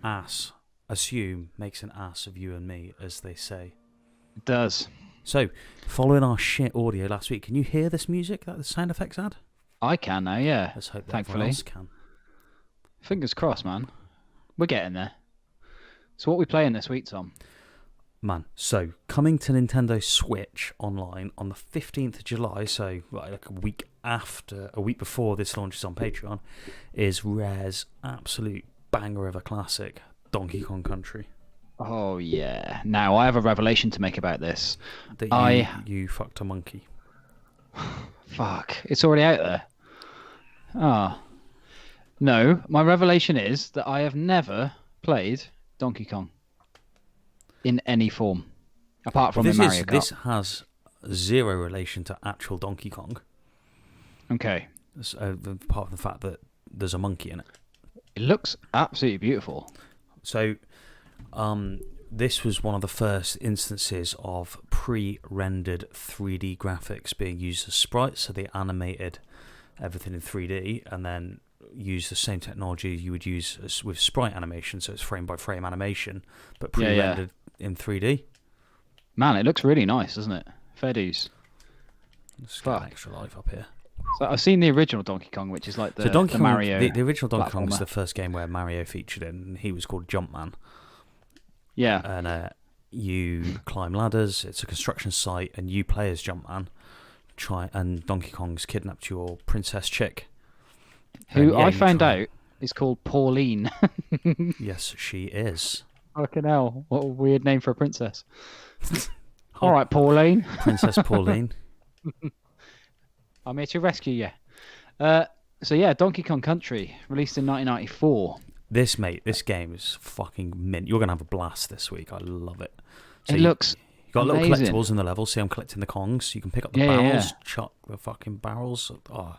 makes an ass of you and me, as they say. It does. So, following our shit audio last week, can you hear this music that the sound effects had? I can now, yeah. Let's hope that Thankfully. everyone else can. Fingers crossed, man. We're getting there. So what are we playing this week, Tom? Man, so coming to Nintendo Switch Online on the 15th of July, so like a week before this launches on Patreon, is Rare's absolute banger of a classic, Donkey Kong Country. Oh, yeah. Now, I have a revelation to make about this. You fucked a monkey. Fuck. It's already out there. Ah. No, my revelation is that I have never played Donkey Kong in any form, apart from the Mario Kart. This has zero relation to actual Donkey Kong. Okay. Apart from the fact that there's a monkey in it. It looks absolutely beautiful. So, this was one of the first instances of pre-rendered 3D graphics being used as sprites. So they animated everything in 3D and then used the same technology you would use with sprite animation. So it's frame-by-frame animation, but pre-rendered in 3D. Man, it looks really nice, doesn't it? Fair dues. Let's get an extra life up here. So I've seen the original Donkey Kong, which is like the Mario. The original Donkey Kong was the first game where Mario featured in, and he was called Jumpman. Yeah. And you climb ladders. It's a construction site, and you play as Jumpman. And Donkey Kong's kidnapped your princess chick, who I found out is called Pauline. Yes, she is. Fucking hell! What a weird name for a princess. All right, Pauline. Princess Pauline. I'm here to rescue you. So yeah, Donkey Kong Country, released in 1994. This game is fucking mint. You're gonna have a blast this week. I love it. So it looks. You got amazing. Little collectibles in the level. See, I'm collecting the Kongs. You can pick up the barrels, chuck the fucking barrels. Oh,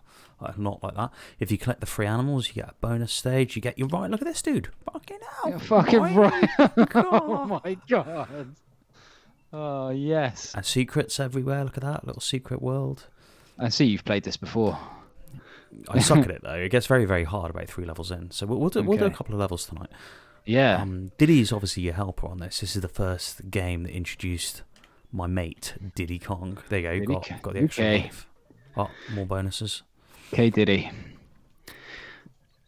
not like that. If you collect the free animals, you get a bonus stage. You're right. Look at this dude. Fucking hell. You're fucking right. Oh my god. Oh yes. And secrets everywhere. Look at that little secret world. I see you've played this before. I suck at it though. It gets very, very hard about 3 levels in. So we'll do a couple of levels tonight. Yeah. Diddy's obviously your helper on this. This is the first game that introduced my mate Diddy Kong. There you go. Got the extra life. Oh, more bonuses. Okay, Diddy.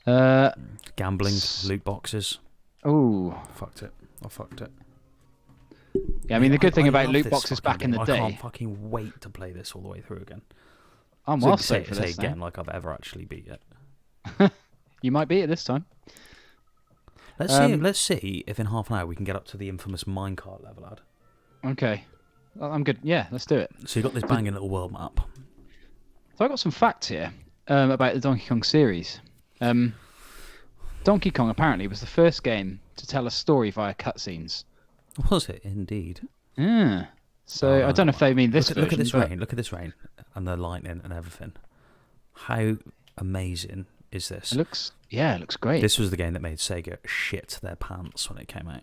Gambling, loot boxes. Oh, I fucked it. Yeah, I mean the good thing about loot boxes back in the day. I can't fucking wait to play this all the way through again. I'm well set for this again, like I've ever actually beat it. You might beat it this time. Let's see if in half an hour we can get up to the infamous minecart level, lad. Okay, I'm good. Yeah, let's do it. So you got this banging little world map. So I got some facts here about the Donkey Kong series. Donkey Kong apparently was the first game to tell a story via cutscenes. Was it indeed? Yeah. So I don't know if they mean this version. Look at this rain. Look at this rain and the lightning and everything. How amazing is this? It looks great. This was the game that made Sega shit their pants when it came out.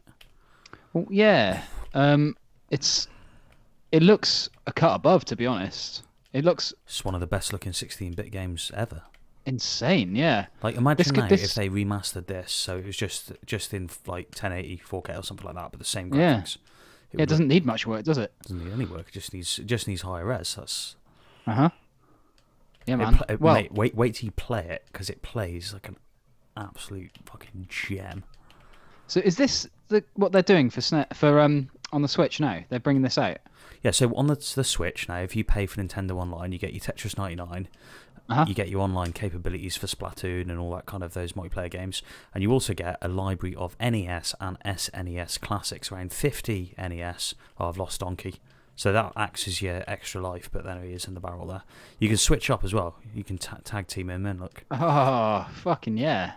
Well, yeah. It looks a cut above, to be honest. It's one of the best looking 16-bit games ever. Insane, yeah. Like imagine if they remastered this, so it was just in like 1080 4K or something like that, but the same graphics. It doesn't need much work, does it? Doesn't need any work. It just needs higher res. That's. Yeah, man. Mate, wait till you play it because it plays like an absolute fucking gem. So is this what they're doing for on the Switch now? They're bringing this out. Yeah, so on the Switch now, if you pay for Nintendo Online, you get your Tetris 99. You get your online capabilities for Splatoon and all that kind of those multiplayer games. And you also get a library of NES and SNES classics, around 50 NES. Oh, I've lost Donkey. So that acts as your extra life, but then he is in the barrel there. You can switch up as well. You can tag team him in, look. Oh, fucking yeah.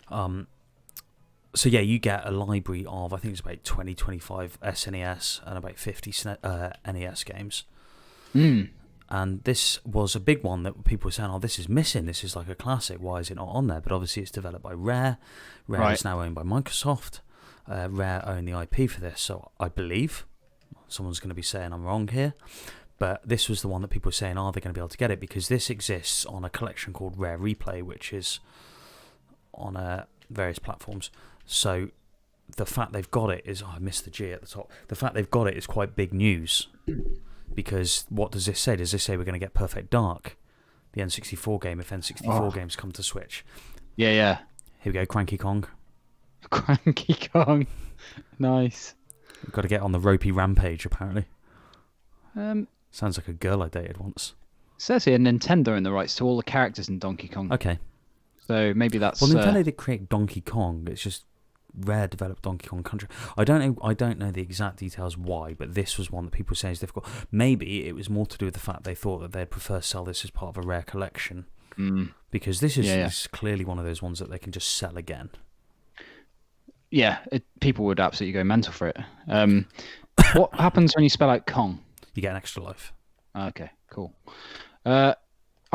So yeah, you get a library of, I think it's about 20, 25 SNES and about 50 NES games. And this was a big one that people were saying, oh, this is missing. This is like a classic. Why is it not on there? But obviously it's developed by Rare. Rare is now owned by Microsoft. Rare own the IP for this. So I believe, someone's going to be saying I'm wrong here, but this was the one that people were saying, are they going to be able to get it? Because this exists on a collection called Rare Replay, which is on various platforms. So the fact they've got it is, I missed the G at the top. The fact they've got it is quite big news, because what does this say? Does this say we're going to get Perfect Dark, the N64 game, if N64 games come to Switch? Yeah. Here we go, Cranky Kong. Cranky Kong. Nice. We've got to get on the ropey rampage, apparently. Um, Sounds like a girl I dated once. It says here Nintendo own the rights to all the characters in Donkey Kong. Okay. So maybe that's... Well, Nintendo did create Donkey Kong. It's just Rare developed Donkey Kong Country. I don't know the exact details why, but this was one that people say is difficult. Maybe it was more to do with the fact they thought that they'd prefer sell this as part of a Rare collection. Because this is clearly one of those ones that they can just sell again. Yeah, people would absolutely go mental for it. What happens when you spell out Kong? You get an extra life. Okay, cool. I've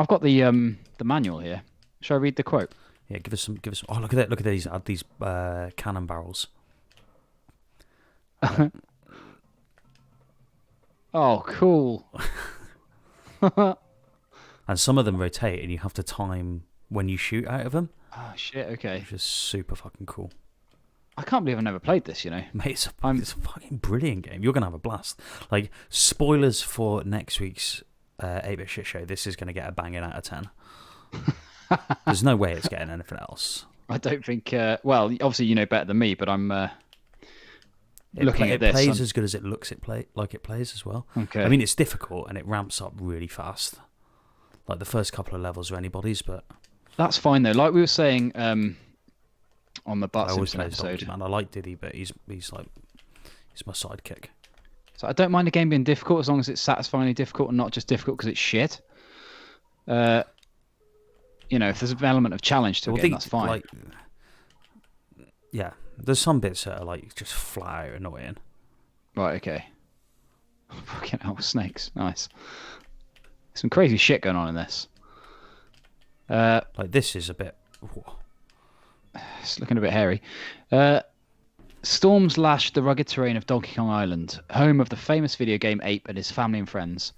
got the manual here. Shall I read the quote? Yeah, give us some. Oh, look at that! Look at these. Add these cannon barrels. Oh, cool. And some of them rotate, and you have to time when you shoot out of them. Oh shit! Okay. Which is super fucking cool. I can't believe I've never played this. You know, mate, it's a fucking brilliant game. You're gonna have a blast. Like, spoilers for next week's 8-bit Shitshow. This is gonna get a banging out of 10. There's no way it's getting anything else. I don't think. Well, obviously you know better than me, but I'm looking at this. It plays as good as it looks. It plays as well. Okay. I mean, it's difficult and it ramps up really fast. Like the first couple of levels are anybody's, but that's fine though. Like we were saying on the Bart I always Simpson play episode, man. I like Diddy, but he's my sidekick. So I don't mind a game being difficult as long as it's satisfyingly difficult and not just difficult because it's shit. You know, if there's an element of challenge to it, that's fine. Like, yeah, there's some bits that are like just flat out annoying. Right, okay. Fucking hell, snakes. Nice. Some crazy shit going on in this. Like, this is a bit... It's looking a bit hairy. Storms lashed the rugged terrain of Donkey Kong Island, home of the famous video game Ape and his family and friends.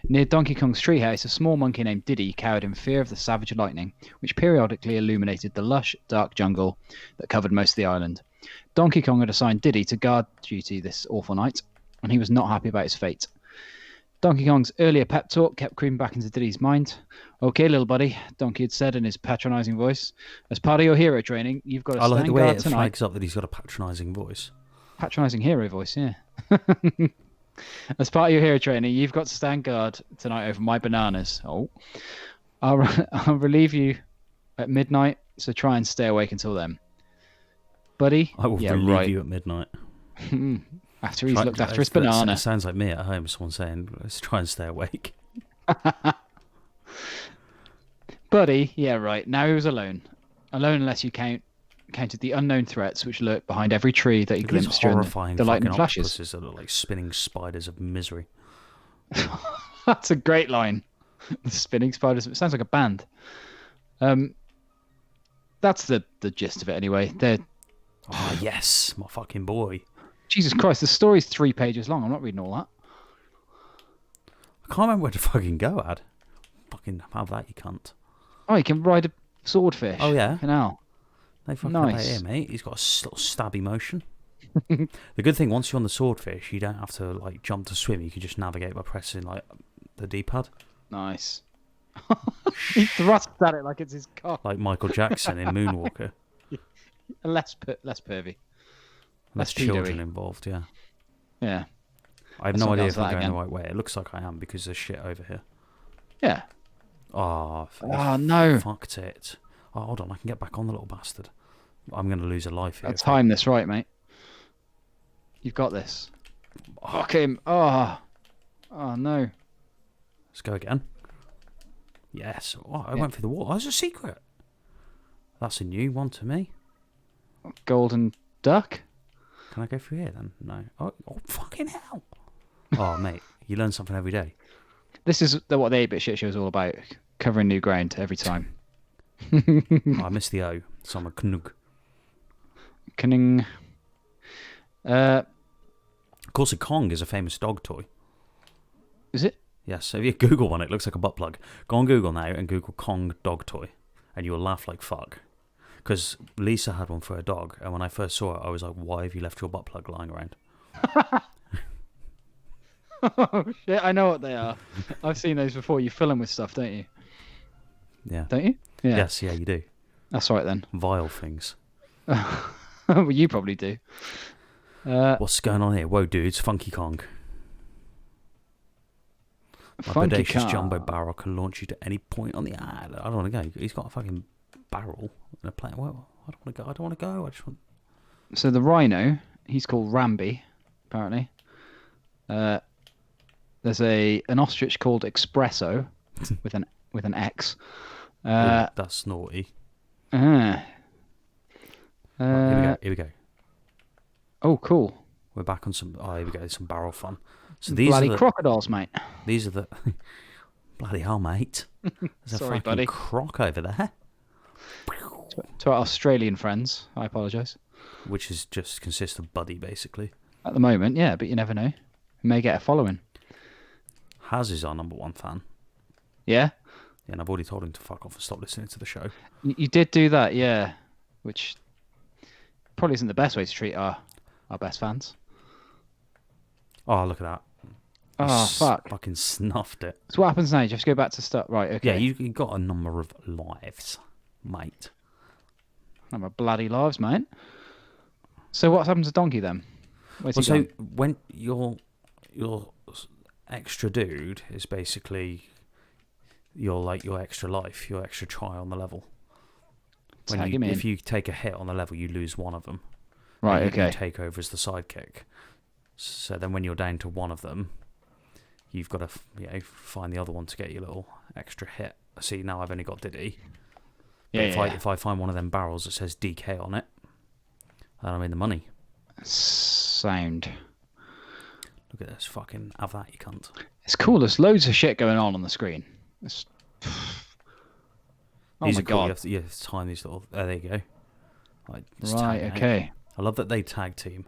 Near Donkey Kong's treehouse, a small monkey named Diddy cowered in fear of the savage lightning, which periodically illuminated the lush, dark jungle that covered most of the island. Donkey Kong had assigned Diddy to guard duty this awful night, and he was not happy about his fate. Donkey Kong's earlier pep talk kept creeping back into Diddy's mind. "Okay, little buddy," Donkey had said in his patronising voice. "As part of your hero training, you've got to stand guard tonight." I like the way it flags up that he's got a patronising voice. Patronising hero voice, yeah. "As part of your hero training, you've got to stand guard tonight over my bananas. Oh, I'll relieve you at midnight, so try and stay awake until then, buddy." I will relieve you at midnight. After he's looked after his banana. It sounds like me at home. Someone saying, "Let's try and stay awake." Buddy, yeah, right. Now he was alone. Alone unless you counted the unknown threats which lurked behind every tree that he glimpsed during the lightning flashes. That look like spinning spiders of misery. That's a great line. The spinning spiders. It sounds like a band. That's the gist of it anyway. Oh yes, my fucking boy. Jesus Christ, the story's 3 pages long. I'm not reading all that. I can't remember where to fucking go, Ad. Fucking have that, you cunt. Oh, you can ride a swordfish. Oh, yeah? Canal. They fucking nice. Here, mate. He's got a little stabby motion. The good thing, once you're on the swordfish, you don't have to like jump to swim. You can just navigate by pressing like the D-pad. Nice. He thrusts at it like it's his cock. Like Michael Jackson in Moonwalker. Less pervy. Less children involved, yeah. Yeah. I have no idea if I'm going the right way. It looks like I am because there's shit over here. Yeah. Oh no. Fucked it. Oh, hold on. I can get back on the little bastard. I'm going to lose a life here. I'll time this right, mate. You've got this. Fuck him. Oh, no. Let's go again. Yes. Oh, I went through the wall. Oh, there's a secret. That's a new one to me. Golden duck? Can I go through here then? No. Oh fucking hell. Oh, mate. You learn something every day. This is what the 8-bit shit show is all about. Covering new ground every time. I missed the O, so I'm a knug. Cunning. Of course, a Kong is a famous dog toy. Is it? Yes. So if you Google one, it looks like a butt plug. Go on Google now and Google Kong dog toy, and you'll laugh like fuck. Because Lisa had one for her dog, and when I first saw it, I was like, "Why have you left your butt plug lying around?" Oh shit! I know what they are. I've seen those before. You fill them with stuff, don't you? Yeah. Don't you? Yeah. Yes, yeah, you do. That's right then. Vile things. Well, you probably do. What's going on here? Whoa, dudes! Funky Kong. My Funky bodacious Kong. jumbo barrel can launch you to any point on the island. I don't want to go. He's got a fucking barrel and a plane. Well, I don't want to go. I don't want to go. I just want. So the rhino, he's called Ramby, apparently. There's an ostrich called Espresso, with an X. Ooh, that's naughty. Right, Here we go. Oh, cool. We're back on some. Oh, here we go. Some barrel fun. So Bloody crocodiles, mate. These are the bloody hell, mate. There's a Sorry, fucking buddy. croc over there, To our Australian friends, I apologise. which is just consists of Buddy basically. At the moment, yeah, but you never know. We may get a following. Haz is our #1 fan. Yeah? Yeah, and I've already told him to fuck off and stop listening to the show. You did do that, yeah. Which probably isn't the best way to treat our best fans. Oh, look at that. Oh, fuck. Fucking snuffed it. So what happens now? You just go back to start. Right, okay. Yeah, you got a number of lives, mate. I'm a bloody lives, mate. So what happens to Donkey then? Where's he So gone? when your extra dude is basically your extra life, your extra try on the level. Tag him in. If you take a hit on the level, you lose one of them. Right, and you okay. take over as the sidekick. So then when you're down to one of them, you've got to find the other one to get your little extra hit. See, now I've only got Diddy. But if I find one of them barrels that says DK on it, then I'm in the money. Sound. Look at this. Fucking have that, you cunt. It's cool. There's loads of shit going on the screen. It's... Oh These my are cool. god. You have to time these little... there you go. Like, just Right, tag out. okay. I love that they tag team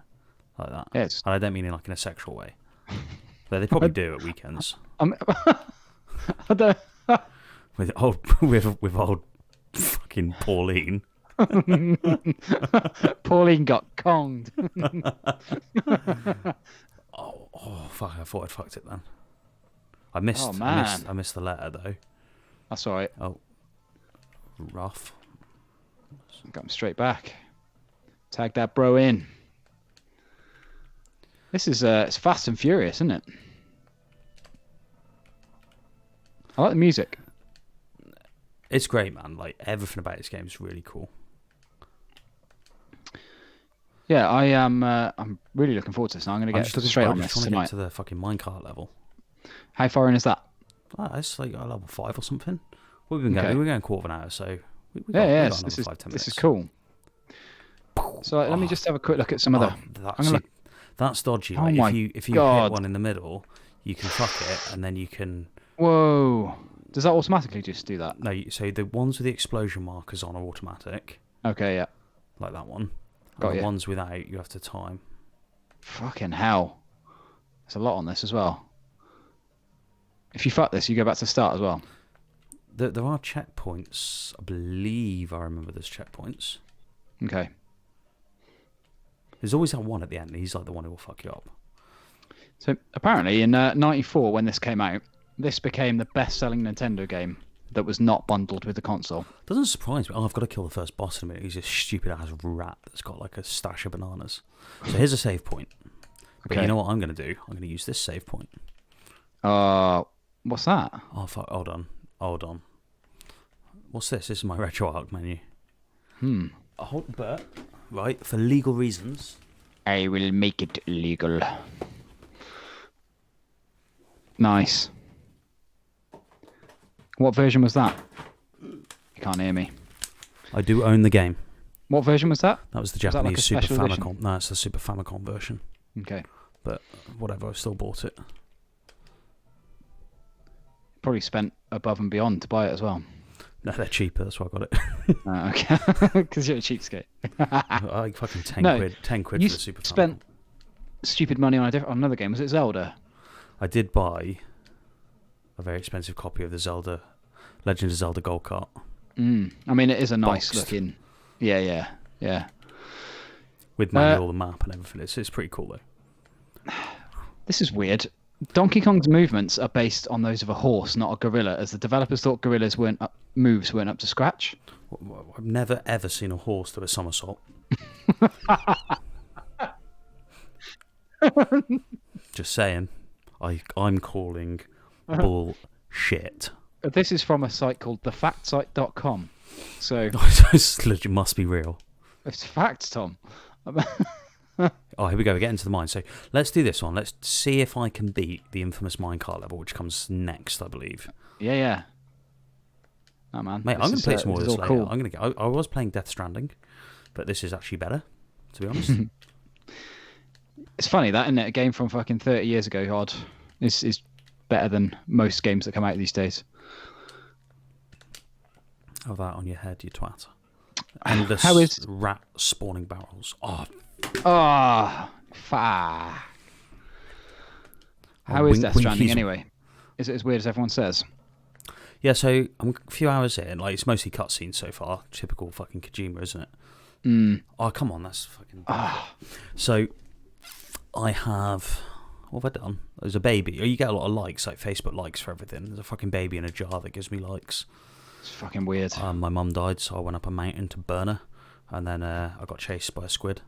like that. Yeah, it's... And I don't mean in a sexual way. But they probably do at weekends. I don't... With old fucking Pauline. Pauline got conged. Oh fuck! I thought I'd fucked it then. I missed. Oh, man. I missed the letter though. That's all right. Oh, rough. Got him straight back. Tag that bro in. This is it's Fast and Furious, isn't it? I like the music. It's great, man. Like everything about this game is really cool. Yeah, I am. I'm really looking forward to this. Now I'm going to get straight on this trying tonight. to get to the fucking minecart level. How far in is that? It's like level 5 or something. We've been going. We're going quarter of an hour, so we got Yes, another 5-10 minutes. this is cool. So let me just have a quick look at some other. That's dodgy. Oh Like, my if you God. hit one in the middle, you can fuck it, and then you can. Whoa! Does that automatically just do that? No, so the ones with the explosion markers on are automatic, Okay, yeah. like that one. Got And the you. ones without, you have to time. Fucking hell! There's a lot on this as well. If you fuck this, you go back to start as well. There are checkpoints. I believe I remember there's checkpoints. Okay. There's always that one at the end. He's like the one who will fuck you up. So apparently in '94, when this came out, this became the best-selling Nintendo game that was not bundled with the console. Doesn't surprise me. Oh, I've got to kill the first boss in a minute. He's a stupid ass rat that's got like a stash of bananas. So here's a save point. But Okay. you know what I'm going to do? I'm going to use this save point. What's that? Oh fuck! Hold on. What's this? This is my RetroArch menu. But right, for legal reasons, I will make it legal. Nice. What version was that? You can't hear me. I do own the game. What version was that? That was the Was that like Japanese a Super special Famicom. edition? No, it's the Super Famicom version. Okay. But whatever, I still bought it. Probably spent above and beyond to buy it as well. No, they're cheaper. That's why I got it. Okay. Because you're a cheapskate. I fucking 10 No, quid. 10 quid You for the Super spent Famicom. stupid money on on another game. Was it Zelda? I did buy a very expensive copy of the Legend of Zelda Gold Cart. I mean, it is a nice Boxed. looking. Yeah. With manual the map and everything. It's pretty cool though. This is weird. Donkey Kong's movements are based on those of a horse, not a gorilla, as the developers thought gorillas moves weren't up to scratch. I've never ever seen a horse do a somersault. Just saying. I'm calling bullshit. This is from a site called thefactsite.com. So It must be real. it's facts, Tom. Oh, here we go. We're getting to the mine. So let's do this one. Let's see if I can beat the infamous minecart level, which comes next, I believe. Yeah. Oh man, Mate, I'm going to play some more of this later. Cool. I was playing Death Stranding, but this is actually better, to be honest. It's funny that, isn't it? A game from fucking 30 years ago, odd, is better than most games that come out these days. Have that on your head, you twat. Endless How is rat spawning barrels. Oh, fuck. How is Death Stranding anyway? Is it as weird as everyone says? Yeah, so I'm a few hours in. Like, it's mostly cutscenes so far. Typical fucking Kojima, isn't it? Oh, come on, that's fucking... So, I have... What have I done? There's a baby. You get a lot of likes, like Facebook likes for everything. There's a fucking baby in a jar that gives me likes. It's fucking weird. My mum died, so I went up a mountain to burn her. And then I got chased by a squid.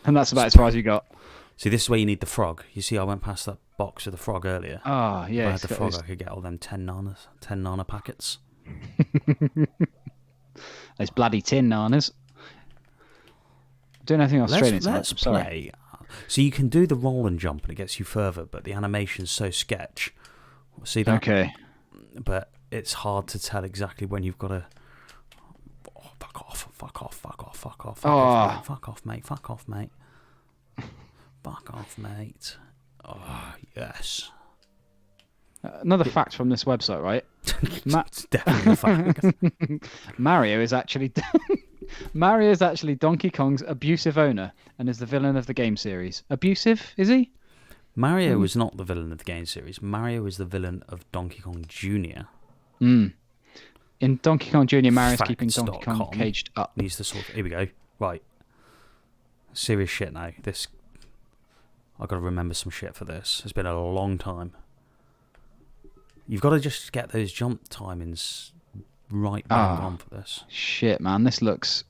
And that's about as far as you got. See, this is where you need the frog. You see, I went past that box with the frog earlier. Oh, yeah. If I had the frog, I could get all them 10 nana packets. Those bloody tin nanas. Doing anything Australian. Let's play. So you can do the roll and jump and it gets you further, but the animation's so sketch. See that? Okay. But it's hard to tell exactly when you've got to... Oh, fuck off, mate. Fuck off, mate. Oh, yes. Another fact from this website, right? It's definitely a fact. Mario is actually Donkey Kong's abusive owner and is the villain of the game series. Abusive, is he? Mario is not the villain of the game series. Mario is the villain of Donkey Kong Jr. In Donkey Kong Jr., Mario's keeping Donkey Kong caged up. Needs to sort. Here we go. Right. Serious shit now. I've got to remember some shit for this. It's been a long time. You've got to just get those jump timings right bang on for this. Shit, man. This looks...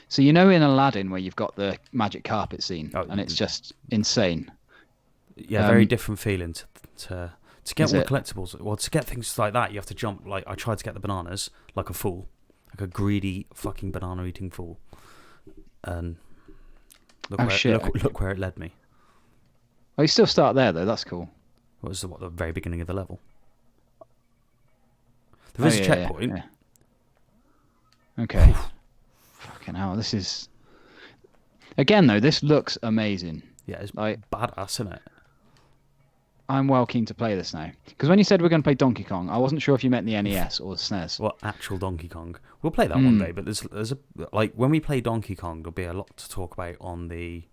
So you know in Aladdin where you've got the magic carpet scene and it's just insane. Yeah, very different feeling to get all the collectibles. Well, to get things like that, you have to jump. Like, I tried to get the bananas like a fool. Like a greedy fucking banana-eating fool. And look where it led me. Oh, you still start there, though. That's cool. What was the very beginning of the level? There is a checkpoint. Yeah. Okay. Fucking hell, this is... Again, though, this looks amazing. Yeah, it's badass, isn't it? I'm well keen to play this now. Because when you said we're going to play Donkey Kong, I wasn't sure if you meant the NES or the SNES. Well, actual Donkey Kong. We'll play that one day, but there's a... Like, when we play Donkey Kong, there'll be a lot to talk about on the...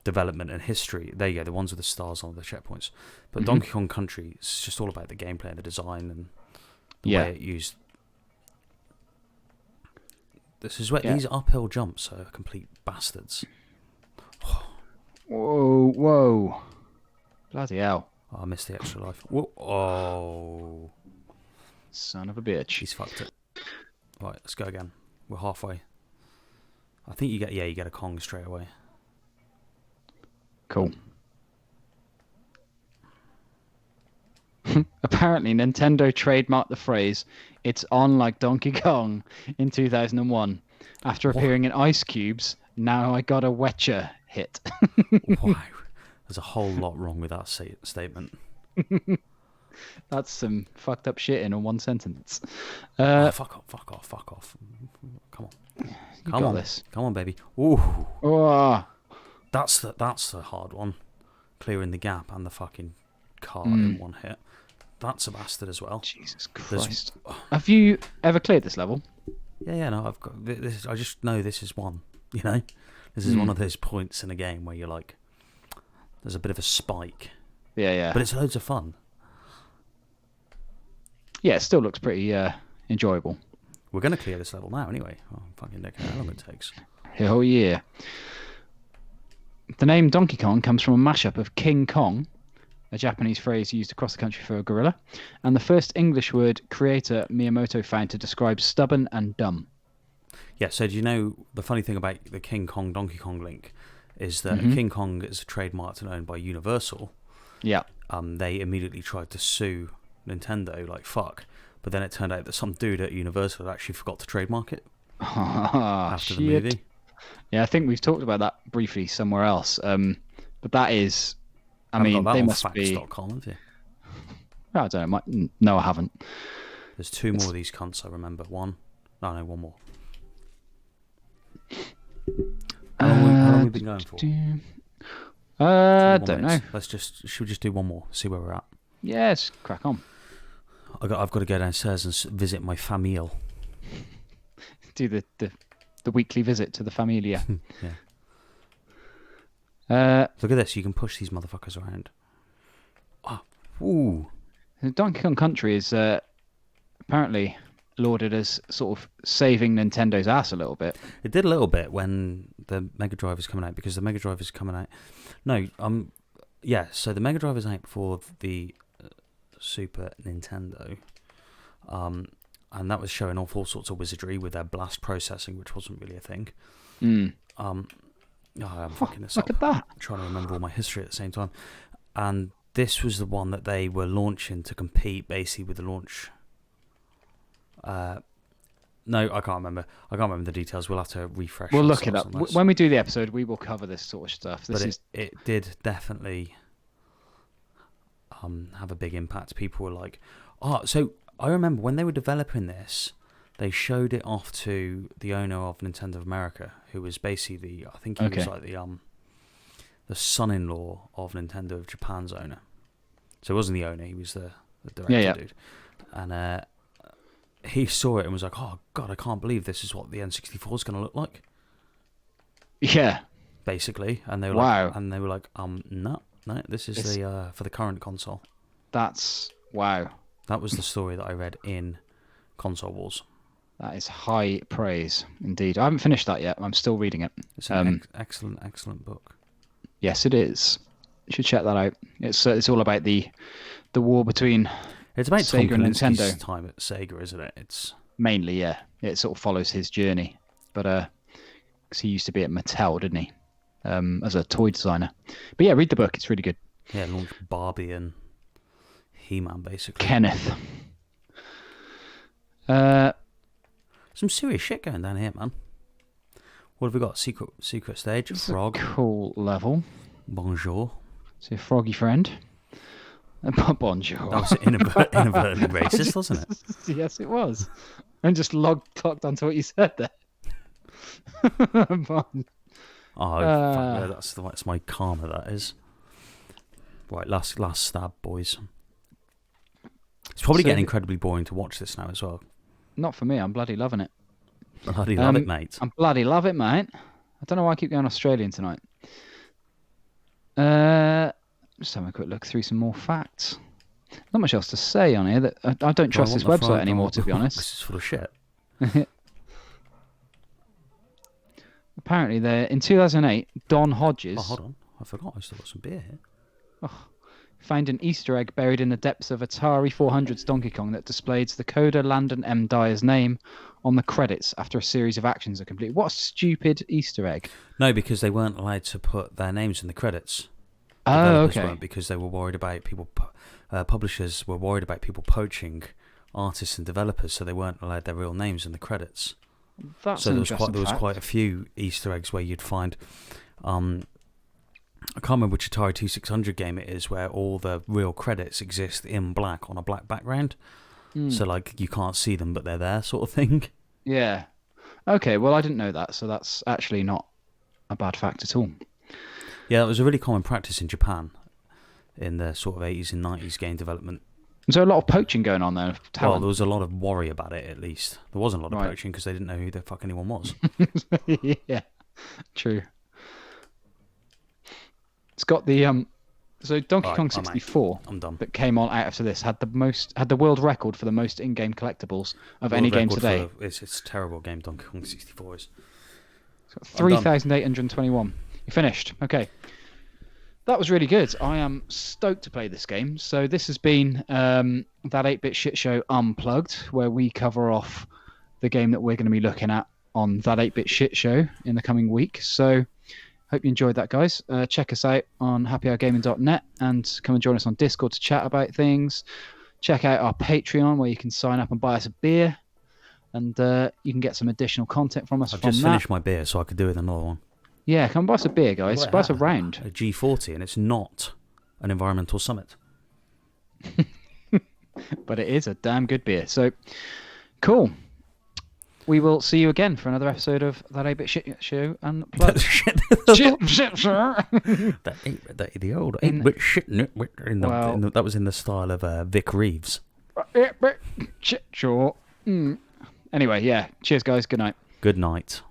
development and history. There you go, the ones with the stars on the checkpoints. But Donkey Kong Country, it's just all about the gameplay and the design and the way it used. This is where these uphill jumps are complete bastards. Whoa. Bloody hell. Oh, I missed the extra life. Whoa. Oh. Son of a bitch. He's fucked it. Right, let's go again. We're halfway. I think you get a Kong straight away. Cool. Apparently, Nintendo trademarked the phrase, "It's on like Donkey Kong," in 2001. After appearing in Ice Cube's "Now I Got a Wetcher" hit. Wow. There's a whole lot wrong with that statement. That's some fucked up shit in one sentence. Fuck off. Come on. Come on. This. Come on, baby. Ooh. Oh. That's the hard one. Clearing the gap and the fucking car in one hit. That's a bastard as well. Jesus Christ. Have you ever cleared this level? Yeah, no, I've got this. I just know this is one. You know, this is one of those points in a game where you're like, there's a bit of a spike. Yeah. But it's loads of fun. Yeah, it still looks pretty enjoyable. We're going to clear this level now anyway. Oh, fucking look how long it takes. Oh yeah. The name Donkey Kong comes from a mashup of King Kong, a Japanese phrase used across the country for a gorilla, and the first English word creator Miyamoto found to describe stubborn and dumb. Yeah, so do you know the funny thing about the King Kong Donkey Kong link is that King Kong is a trademark and owned by Universal. Yeah. They immediately tried to sue Nintendo like fuck, but then it turned out that some dude at Universal had actually forgot to trademark it after the movie. Yeah, I think we've talked about that briefly somewhere else. But that is, I mean, got that they on must facts.com, be. have you? I don't know. No, I haven't. There's two more of these cunts, I remember. One more. How long have we been going for? Don't know. Should we just do one more? See where we're at. Yeah, let's crack on. I've got to go downstairs and visit my famille. Do the weekly visit to the familia. Yeah. Look at this. You can push these motherfuckers around. Oh, ooh. Donkey Kong Country is apparently lauded as sort of saving Nintendo's ass a little bit. It did a little bit when the Mega Drive is coming out, because the Mega Drive is coming out. No, yeah. So the Mega Drive is out before the Super Nintendo, and that was showing off all sorts of wizardry with their blast processing, which wasn't really a thing. I'm fucking this up. Look at that. I'm trying to remember all my history at the same time, and this was the one that they were launching to compete basically with the launch. No, I can't remember. I can't remember the details. We'll have to refresh. We'll look it up when we do the episode. We will cover this sort of stuff. It did definitely have a big impact. People were like, "Oh!" So I remember when they were developing this, they showed it off to the owner of Nintendo of America, who was basically I think he was like the son-in-law of Nintendo of Japan's owner. So it wasn't the owner; he was the director dude, and. He saw it and was like, "Oh God, I can't believe this is what the N64 is going to look like." Yeah, basically, and they were like, no, this is for the current console." That's wow. That was the story that I read in Console Wars. That is high praise indeed. I haven't finished that yet. I'm still reading it. It's an excellent book. Yes, it is. You should check that out. It's all about the war between. It's about Sega Tom and Kalinski's Nintendo. time at Sega, isn't it? It's mainly, yeah. It sort of follows his journey, but because he used to be at Mattel, didn't he? As a toy designer. But yeah, read the book. It's really good. Yeah, launched Barbie and He-Man, basically. Kenneth. Some serious shit going down here, man. What have we got? Secret stage. Frog. Cool level. Bonjour. So froggy friend. Bonjour. That was inadvertently racist, wasn't it? Yes, it was. And just clocked onto what you said there. That's my karma, that is. Right, last stab, boys. It's probably getting incredibly boring to watch this now as well. Not for me, I'm bloody loving it. Bloody love it, mate. I'm bloody love it, mate. I don't know why I keep going Australian tonight. Just having a quick look through some more facts. Not much else to say on here. I don't trust this website anymore, to be honest. This is full of shit. Apparently, in 2008, Don Hodges. Oh, hold on. I forgot I still got some beer here. Found an Easter egg buried in the depths of Atari 400's Donkey Kong that displays the coder Landon M. Dyer's name on the credits after a series of actions are complete. What a stupid Easter egg. No, because they weren't allowed to put their names in the credits. Oh, okay. Weren't, because they were worried about people. Publishers were worried about people poaching artists and developers, so they weren't allowed their real names in the credits. That's so there was quite a few Easter eggs where you'd find. I can't remember which Atari 2600 game it is, where all the real credits exist in black on a black background. So like you can't see them, but they're there, sort of thing. Yeah. Okay. Well, I didn't know that, so that's actually not a bad fact at all. Yeah, it was a really common practice in Japan in the sort of 80s and 90s game development. So a lot of poaching going on there. Well, there was a lot of worry about it, at least. There wasn't a lot of poaching because they didn't know who the fuck anyone was. Yeah, true. It's got the So Donkey Alright, Kong I'm out. 64 I'm done. that came on out after this had the world record for the most in-game collectibles of any World game record today. It's a terrible game. Donkey Kong 64 is. 3,821. You finished. Okay. That was really good. I am stoked to play this game. So this has been that 8-Bit Shit Show Unplugged, where we cover off the game that we're going to be looking at on that 8-Bit Shit Show in the coming week. So hope you enjoyed that, guys. Check us out on happyhourgaming.net and come and join us on Discord to chat about things. Check out our Patreon, where you can sign up and buy us a beer, and you can get some additional content from us. I've just finished my beer, so I could do with another one. Yeah, come buy us a beer, guys. Buy us a round. A G40, and it's not an environmental summit. But it is a damn good beer. So, cool. We will see you again for another episode of That 8-Bit Shit Show Unplugged. Shit, sir. The old 8-Bit Shit. That was in the style of Vic Reeves. 8-Bit Shit Show. Anyway, yeah. Cheers, guys. Good night. Good night.